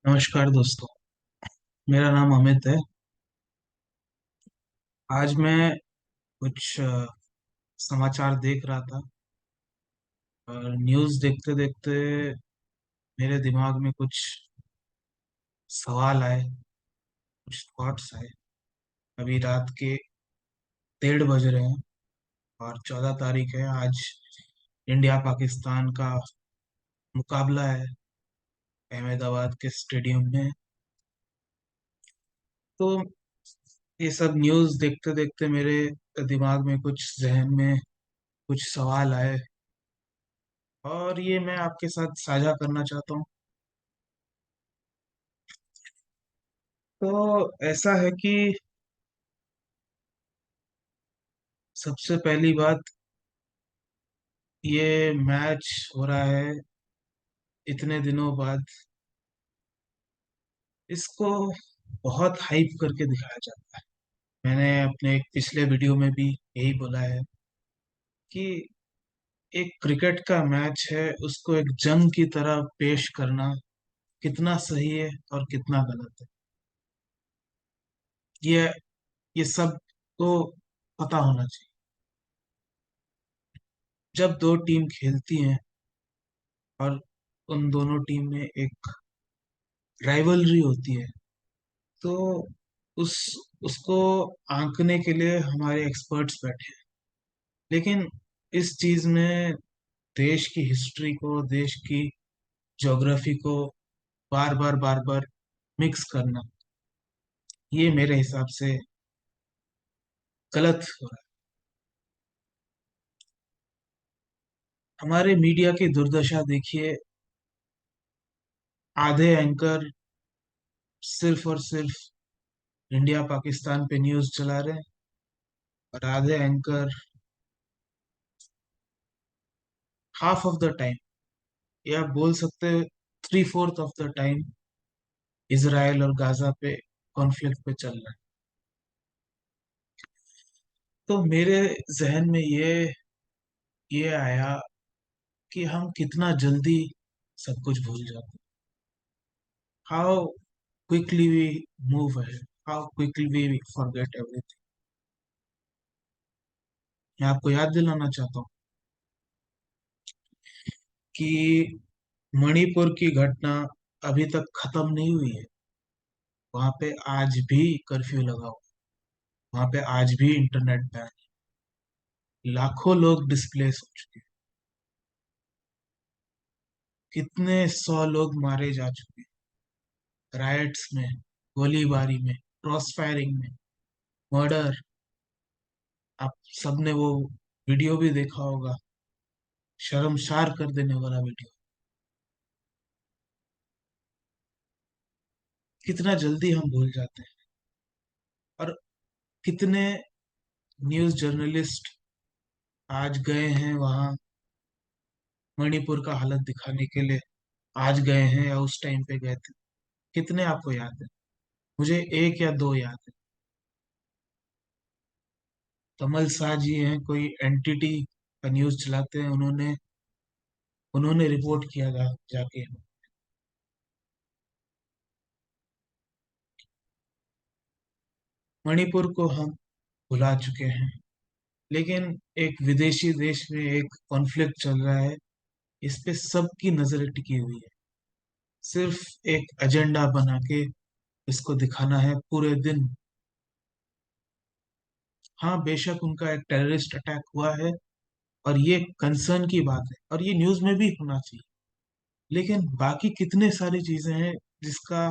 नमस्कार दोस्तों। मेरा नाम अमित है। आज मैं कुछ समाचार देख रहा था और न्यूज़ देखते देखते मेरे दिमाग में कुछ सवाल आए, कुछ थॉट्स आए। अभी रात के 1:30 बज रहे हैं और 14 तारीख है आज। इंडिया पाकिस्तान का मुकाबला है अहमदाबाद के स्टेडियम में। तो ये सब न्यूज़ देखते देखते मेरे दिमाग में कुछ जहन में कुछ सवाल आए और ये मैं आपके साथ साझा करना चाहता हूँ। तो ऐसा है कि सबसे पहली बात, ये मैच हो रहा है इतने दिनों बाद। इसको बहुत हाइप करके दिखाया जाता है। मैंने अपने एक पिछले वीडियो में भी यही बोला है कि एक क्रिकेट का मैच है, उसको एक जंग की तरह पेश करना कितना सही है और कितना गलत है, ये ये सब तो पता होना चाहिए। जब दो टीम खेलती हैं और उन दोनों टीम में एक राइवलरी होती है, तो उस उसको आंकने के लिए हमारे एक्सपर्ट्स बैठे हैं। लेकिन इस चीज में देश की हिस्ट्री को, देश की ज्योग्राफी को बार बार मिक्स करना, ये मेरे हिसाब से गलत हो रहा है। हमारे मीडिया की दुर्दशा देखिए। आधे एंकर सिर्फ और सिर्फ इंडिया पाकिस्तान पे न्यूज चला रहे हैं और आधे anchor half of the time, या बोल सकते 3/4 ऑफ द टाइम इसराइल और गाजा पे कॉन्फ्लिक्ट पे चल रहा है। तो मेरे जहन में ये आया कि हम कितना जल्दी सब कुछ भूल जाते हैं। हाउ क्विकली वी मूव है, how quickly we forget everything. मैं आपको याद दिलाना चाहता हूँ कि मणिपुर की घटना अभी तक खत्म नहीं हुई है। वहां पे आज भी कर्फ्यू लगा हुआ, वहां पे आज भी इंटरनेट बैन है, लाखों लोग डिस्प्लेस हो चुके हैं, कितने 100 लोग मारे जा चुके हैं राइट्स में, गोलीबारी में, क्रॉस फायरिंग में, मर्डर। आप सबने वो वीडियो भी देखा होगा, शर्मसार कर देने वाला वीडियो। कितना जल्दी हम भूल जाते हैं। और कितने न्यूज़ जर्नलिस्ट आज गए हैं वहां मणिपुर का हालत दिखाने के लिए, आज गए हैं या उस टाइम पे गए थे। कितने आपको याद है? मुझे एक या दो याद है। कमल शाह जी हैं, कोई एंटिटी का न्यूज़ चलाते हैं, उन्होंने उन्होंने रिपोर्ट किया जाके। मणिपुर को हम भुला चुके हैं, लेकिन एक विदेशी देश में एक कॉन्फ्लिक्ट चल रहा है, इस पे सबकी नजर टिकी हुई है। सिर्फ एक एजेंडा बना के इसको दिखाना है पूरे दिन। हाँ, बेशक उनका एक टेररिस्ट अटैक हुआ है और ये कंसर्न की बात है और ये न्यूज में भी होना चाहिए। लेकिन बाकी कितने सारी चीजें हैं जिसका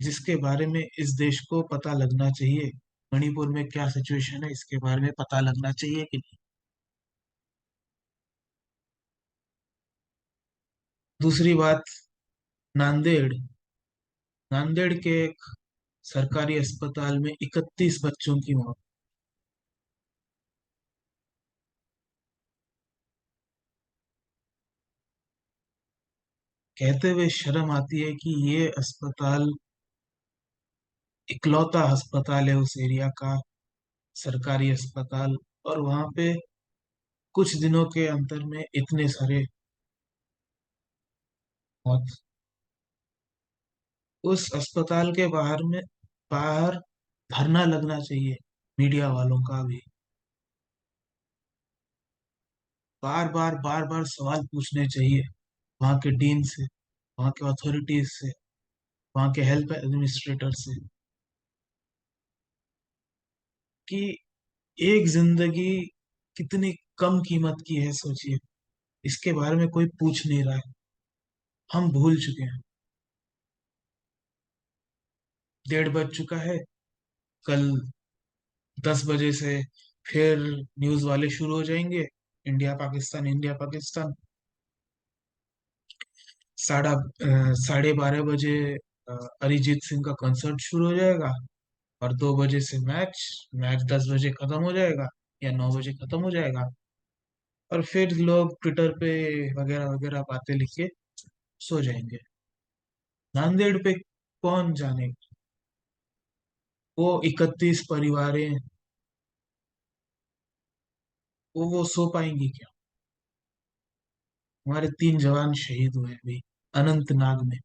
जिसके बारे में इस देश को पता लगना चाहिए। मणिपुर में क्या सिचुएशन है, इसके बारे में पता लगना चाहिए कि नहीं। दूसरी बात, नांदेड़ नांदेड़ के एक सरकारी अस्पताल में 31 बच्चों की मौत। कहते हुए शर्म आती है कि ये अस्पताल इकलौता अस्पताल है उस एरिया का, सरकारी अस्पताल, और वहां पे कुछ दिनों के अंतर में इतने सारे मौत। उस अस्पताल के बाहर धरना लगना चाहिए, मीडिया वालों का भी। बार बार सवाल पूछने चाहिए वहाँ के डीन से, वहाँ के अथॉरिटीज से, वहाँ के हेल्थ एडमिनिस्ट्रेटर से, कि एक जिंदगी कितनी कम कीमत की है, सोचिए। इसके बारे में कोई पूछ नहीं रहा है। हम भूल चुके हैं। 1:30 बज चुका है। कल 10 बजे से फिर न्यूज वाले शुरू हो जाएंगे, इंडिया पाकिस्तान। साढ़े 12 बजे अ, अरिजीत सिंह का कंसर्ट शुरू हो जाएगा। और 2 बजे से मैच। मैच 10 बजे खत्म हो जाएगा, या 9 बजे खत्म हो जाएगा। और फिर लोग ट्विटर पे वगैरह वगैरह बातें लिख के सो जाएंगे। नांदेड़ पे कौन जाने, वो 31 परिवारें, वो सो पाएंगी क्या? हमारे 3 जवान शहीद हुए अभी अनंतनाग में।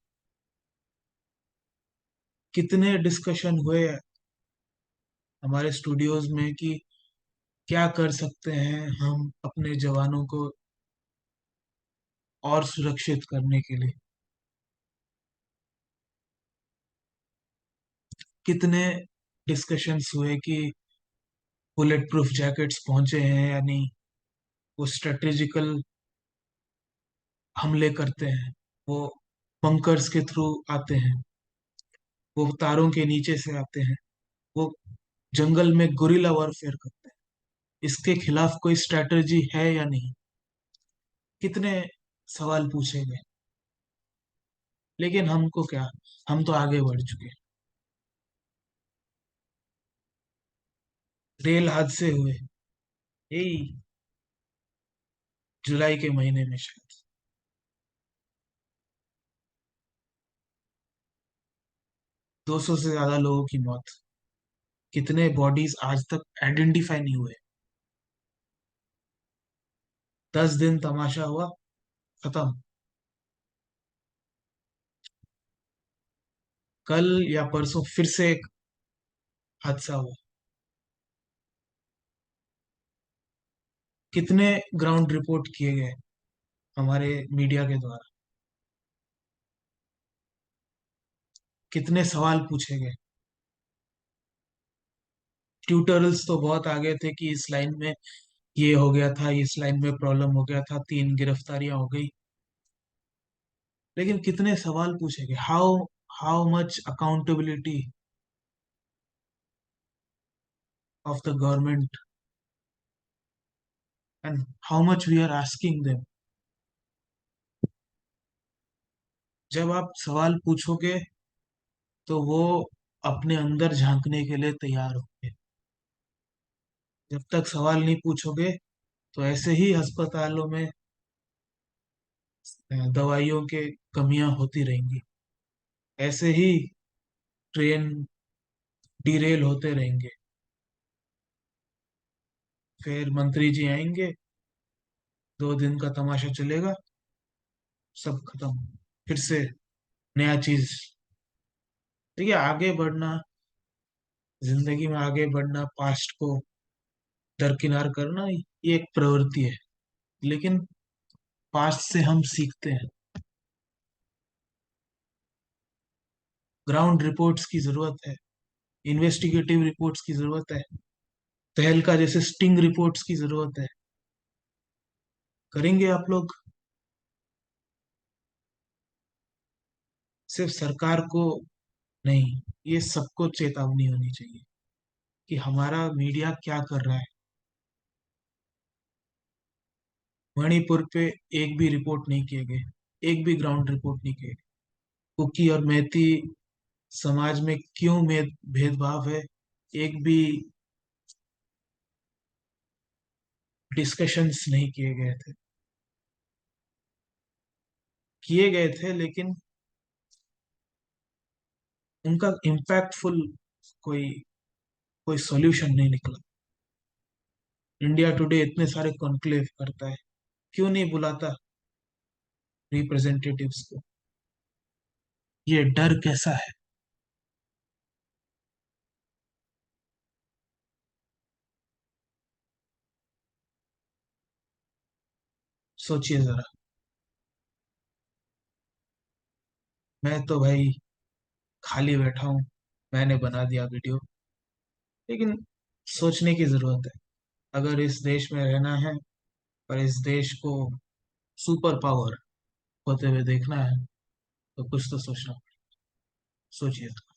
कितने डिस्कशन हुए हमारे स्टूडियोज में कि क्या कर सकते हैं हम अपने जवानों को और सुरक्षित करने के लिए। कितने डिस्कशंस हुए कि बुलेट प्रूफ जैकेट्स पहुंचे हैं या नहीं, वो स्ट्रेटेजिकल हमले करते हैं, वो बंकर्स के थ्रू आते हैं, वो तारों के नीचे से आते हैं, वो जंगल में गुरिल्ला वॉरफेयर करते हैं। इसके खिलाफ कोई स्ट्रेटजी है या नहीं? कितने सवाल पूछे गए। लेकिन हमको क्या, हम तो आगे बढ़ चुके हैं। रेल हादसे हुए यही जुलाई के महीने में शायद। 200 से ज्यादा लोगों की मौत। कितने बॉडीज आज तक आइडेंटिफाई नहीं हुए। 10 दिन तमाशा हुआ, खत्म। कल या परसों फिर से एक हादसा हुआ। कितने ग्राउंड रिपोर्ट किए गए हमारे मीडिया के द्वारा। कितने सवाल पूछे गए। ट्यूटोरियल्स तो बहुत आगे थे कि इस लाइन में ये हो गया था, इस लाइन में प्रॉब्लम हो गया था, 3 गिरफ्तारियां हो गई। लेकिन कितने सवाल पूछे गए। How how much accountability of the government, and how much we are asking them. जब आप सवाल पूछोगे तो वो अपने अंदर झांकने के लिए तैयार होंगे। जब तक सवाल नहीं पूछोगे तो ऐसे ही अस्पतालों में दवाइयों के कमियां होती रहेंगी। ऐसे ही ट्रेन डिरेल होते रहेंगे। फिर मंत्री जी आएंगे, 2 दिन का तमाशा चलेगा, सब खत्म। फिर से नया चीज। देखिए, आगे बढ़ना, जिंदगी में आगे बढ़ना, पास्ट को दरकिनार करना, ये एक प्रवृत्ति है। लेकिन पास्ट से हम सीखते हैं। ग्राउंड रिपोर्ट्स की जरूरत है, इन्वेस्टिगेटिव रिपोर्ट्स की जरूरत है, तहलका जैसे स्टिंग रिपोर्ट्स की जरूरत है। करेंगे आप लोग? सिर्फ सरकार को नहीं, ये सबको चेतावनी होनी चाहिए कि हमारा मीडिया क्या कर रहा है। मणिपुर पे एक भी रिपोर्ट नहीं किए गए, एक भी ग्राउंड रिपोर्ट नहीं किए गए। कुकी और मैती समाज में क्यों भेदभाव है, एक भी डिस्कशंस नहीं किए गए थे। किए गए थे लेकिन उनका इम्पैक्टफुल कोई कोई सॉल्यूशन नहीं निकला। इंडिया टुडे इतने सारे कॉन्क्लेव करता है, क्यों नहीं बुलाता रिप्रेजेंटेटिव्स को? ये डर कैसा है? सोचिए जरा। मैं तो भाई खाली बैठा हूँ, मैंने बना दिया वीडियो। लेकिन सोचने की जरूरत है। अगर इस देश में रहना है और इस देश को सुपर पावर होते हुए देखना है, तो कुछ तो सोचना। सोचिए।